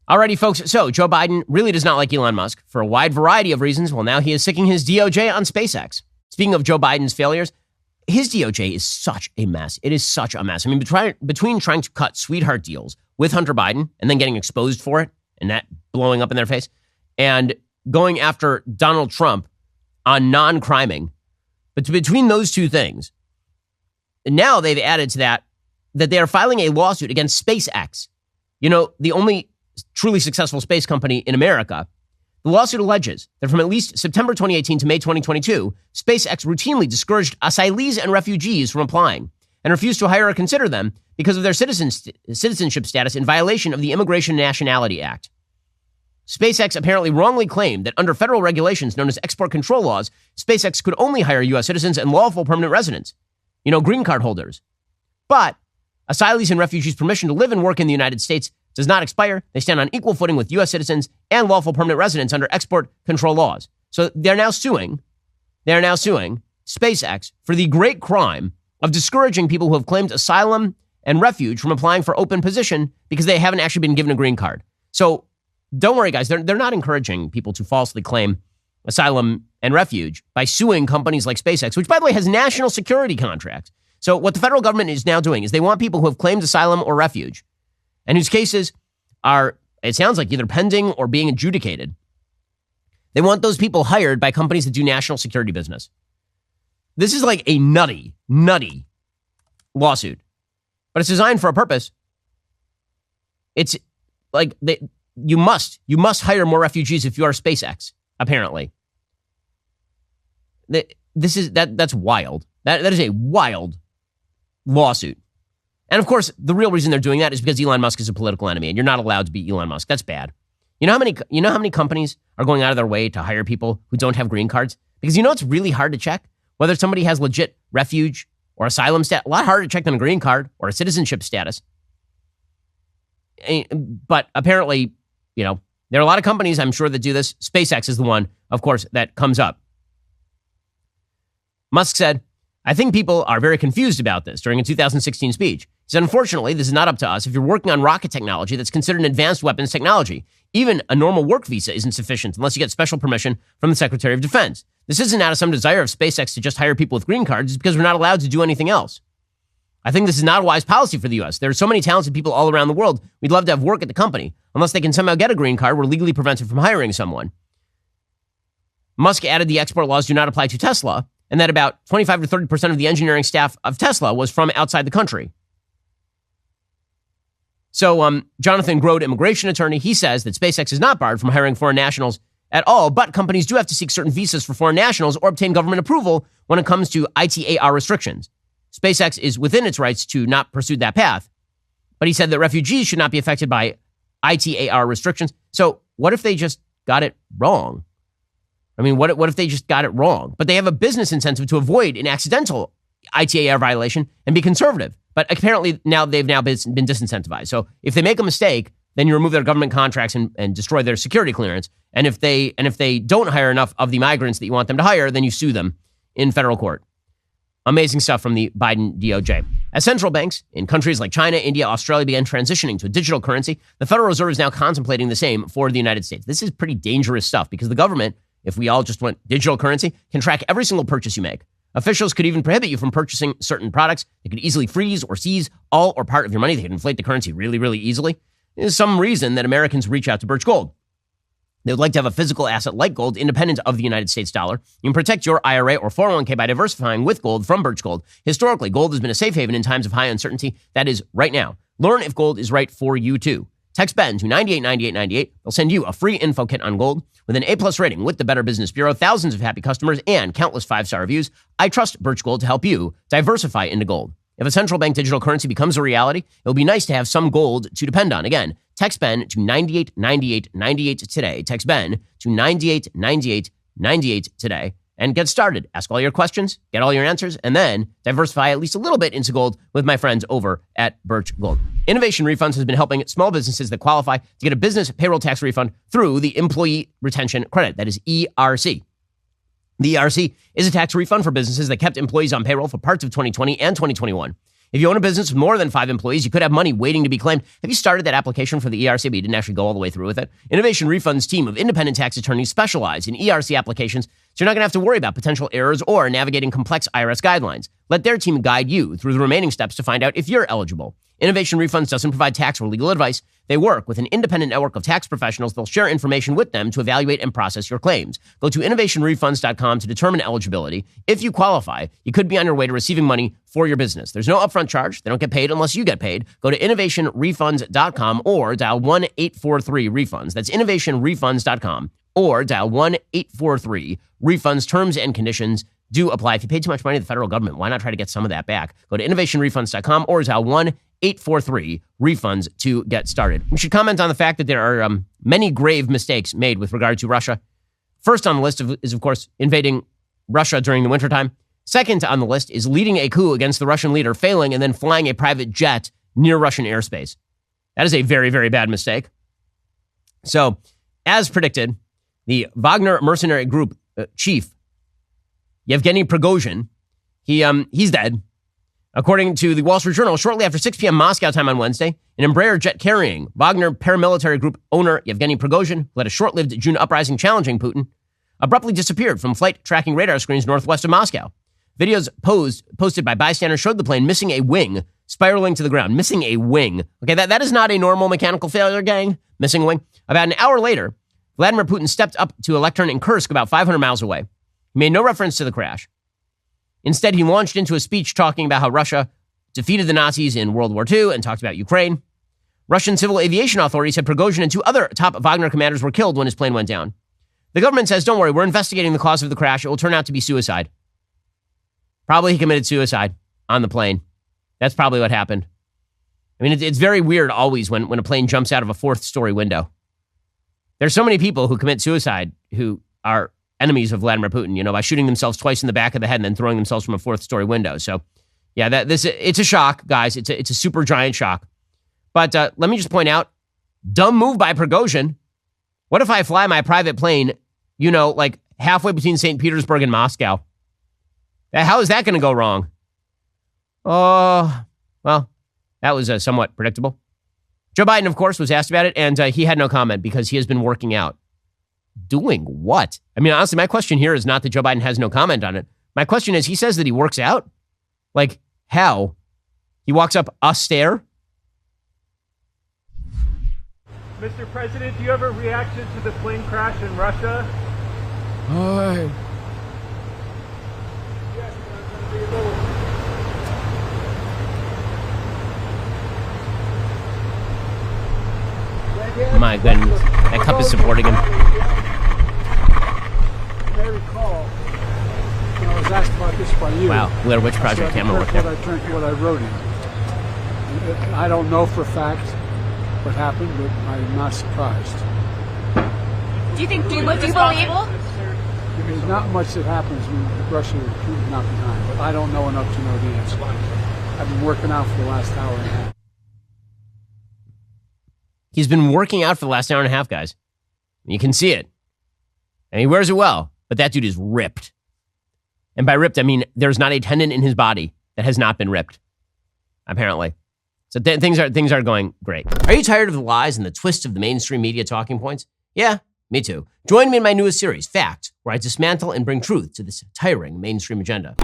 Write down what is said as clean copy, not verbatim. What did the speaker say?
Alrighty, folks. So Joe Biden really does not like Elon Musk for a wide variety of reasons. Well, now he is sicking his DOJ on SpaceX. Speaking of Joe Biden's failures, his DOJ is such a mess. It is such a mess. I mean, between trying to cut sweetheart deals with Hunter Biden and then getting exposed for it and that blowing up in their face and going after Donald Trump on non-criming, but between those two things, now they've added to that they are filing a lawsuit against SpaceX. You know, the only truly successful space company in America. The lawsuit alleges that from at least September 2018 to May 2022, SpaceX routinely discouraged asylees and refugees from applying and refused to hire or consider them because of their citizenship status in violation of the Immigration and Nationality Act. SpaceX apparently wrongly claimed that under federal regulations known as export control laws, SpaceX could only hire U.S. citizens and lawful permanent residents, green card holders. But asylees and refugees' permission to live and work in the United States does not expire. They stand on equal footing with U.S. citizens and lawful permanent residents under export control laws. So they're now suing SpaceX for the great crime of discouraging people who have claimed asylum and refuge from applying for open position because they haven't actually been given a green card. So don't worry, guys. They're not encouraging people to falsely claim asylum and refuge by suing companies like SpaceX, which, by the way, has national security contracts. So what the federal government is now doing is they want people who have claimed asylum or refuge and whose cases are, it sounds like, either pending or being adjudicated. They want those people hired by companies that do national security business. This is like a nutty lawsuit, but it's designed for a purpose. It's like you must hire more refugees if you are SpaceX, apparently. That's wild. That is a wild lawsuit. And of course, the real reason they're doing that is because Elon Musk is a political enemy and you're not allowed to be Elon Musk. That's bad. You know how many companies are going out of their way to hire people who don't have green cards? Because it's really hard to check whether somebody has legit refuge or asylum status. A lot harder to check than a green card or a citizenship status. But apparently, there are a lot of companies, I'm sure, that do this. SpaceX is the one, of course, that comes up. Musk said, "I think people are very confused about this," during a 2016 speech. He said, "Unfortunately, this is not up to us. If you're working on rocket technology that's considered an advanced weapons technology, even a normal work visa isn't sufficient unless you get special permission from the Secretary of Defense. This isn't out of some desire of SpaceX to just hire people with green cards. It's because we're not allowed to do anything else. I think this is not a wise policy for the U.S. There are so many talented people all around the world. We'd love to have work at the company. Unless they can somehow get a green card, we're legally prevented from hiring someone." Musk added the export laws do not apply to Tesla, and that about 25 to 30% of the engineering staff of Tesla was from outside the country. So Jonathan Grote, immigration attorney, he says that SpaceX is not barred from hiring foreign nationals at all, but companies do have to seek certain visas for foreign nationals or obtain government approval when it comes to ITAR restrictions. SpaceX is within its rights to not pursue that path, but he said that refugees should not be affected by ITAR restrictions. So what if they just got it wrong? I mean, what if they just got it wrong? But they have a business incentive to avoid an accidental ITAR violation and be conservative. But apparently they've been disincentivized. So if they make a mistake, then you remove their government contracts and destroy their security clearance. And if they don't hire enough of the migrants that you want them to hire, then you sue them in federal court. Amazing stuff from the Biden DOJ. As central banks in countries like China, India, Australia began transitioning to a digital currency, the Federal Reserve is now contemplating the same for the United States. This is pretty dangerous stuff because the government, if we all just went digital currency, can track every single purchase you make. Officials could even prohibit you from purchasing certain products. They could easily freeze or seize all or part of your money. They could inflate the currency really, really easily. There's some reason that Americans reach out to Birch Gold. They would like to have a physical asset like gold independent of the United States dollar. You can protect your IRA or 401k by diversifying with gold from Birch Gold. Historically, gold has been a safe haven in times of high uncertainty. That is right now. Learn if gold is right for you too. Text BEN to 989898. They'll send you a free info kit on gold with an A+ rating with the Better Business Bureau, thousands of happy customers, and countless 5-star reviews. I trust Birch Gold to help you diversify into gold. If a central bank digital currency becomes a reality, it will be nice to have some gold to depend on. Again, text BEN to 989898 today. Text BEN to 989898 today and get started. Ask all your questions, get all your answers, and then diversify at least a little bit into gold with my friends over at Birch Gold. Innovation Refunds has been helping small businesses that qualify to get a business payroll tax refund through the Employee Retention Credit. That is ERC. The ERC is a tax refund for businesses that kept employees on payroll for parts of 2020 and 2021. If you own a business with more than 5 employees, you could have money waiting to be claimed. Have you started that application for the ERC, but you didn't actually go all the way through with it? Innovation Refund's team of independent tax attorneys specialize in ERC applications, so you're not going to have to worry about potential errors or navigating complex IRS guidelines. Let their team guide you through the remaining steps to find out if you're eligible. Innovation Refunds doesn't provide tax or legal advice. They work with an independent network of tax professionals. They'll share information with them to evaluate and process your claims. Go to innovationrefunds.com to determine eligibility. If you qualify, you could be on your way to receiving money for your business. There's no upfront charge. They don't get paid unless you get paid. Go to innovationrefunds.com or dial 1-843-REFUNDS. That's innovationrefunds.com or dial 1-843-REFUNDS. Terms and conditions do apply. If you pay too much money to the federal government, why not try to get some of that back? Go to innovationrefunds.com or dial 1-843-REFUNDS to get started. We should comment on the fact that there are many grave mistakes made with regard to Russia. First on the list is, of course, invading Russia during the wintertime. Second on the list is leading a coup against the Russian leader, failing, and then flying a private jet near Russian airspace. That is a very, very bad mistake. So, as predicted, the Wagner mercenary group chief, Yevgeny Prigozhin, he's dead. According to the Wall Street Journal, shortly after 6 p.m. Moscow time on Wednesday, an Embraer jet carrying Wagner paramilitary group owner Yevgeny Prigozhin, who led a short-lived June uprising challenging Putin, abruptly disappeared from flight tracking radar screens northwest of Moscow. Videos posted by bystanders showed the plane missing a wing, spiraling to the ground. Missing a wing. Okay, that is not a normal mechanical failure, gang. Missing a wing. About an hour later, Vladimir Putin stepped up to a lectern in Kursk, about 500 miles away. He made no reference to the crash. Instead, he launched into a speech talking about how Russia defeated the Nazis in World War II and talked about Ukraine. Russian civil aviation authorities said Prigozhin and 2 other top Wagner commanders were killed when his plane went down. The government says, don't worry, we're investigating the cause of the crash. It will turn out to be suicide. Probably he committed suicide on the plane. That's probably what happened. I mean, it's very weird always when a plane jumps out of a 4th-story window. There's so many people who commit suicide who are enemies of Vladimir Putin, by shooting themselves twice in the back of the head and then throwing themselves from a 4th-story window. So, yeah, it's a shock, guys. It's a super giant shock. But let me just point out, dumb move by Prigozhin. What if I fly my private plane, like halfway between St. Petersburg and Moscow? How is that going to go wrong? Oh, well, that was somewhat predictable. Joe Biden, of course, was asked about it, and he had no comment because he has been working out. Doing what? I mean, honestly, my question here is not that Joe Biden has no comment on it. My question is, he says that he works out? Like, how? He walks up a stair? Mr. President, do you have a reaction to the plane crash in Russia? Hi. My goodness. That cup is supporting him. You may recall, when I was asked about this by you. Wow, Blair Witch Project camera work there. I turned to what I wrote in. I don't know for a fact what happened, but I'm not surprised. Do you believe? There's not much that happens when Russia is not behind, but I don't know enough to know the answer. I've been working out for the last hour and a half. He's been working out for the last hour and a half, guys. You can see it. And he wears it well, but that dude is ripped. And by ripped, I mean there's not a tendon in his body that has not been ripped, apparently. So things are going great. Are you tired of the lies and the twists of the mainstream media talking points? Yeah, me too. Join me in my newest series, Fact, where I dismantle and bring truth to this tiring mainstream agenda.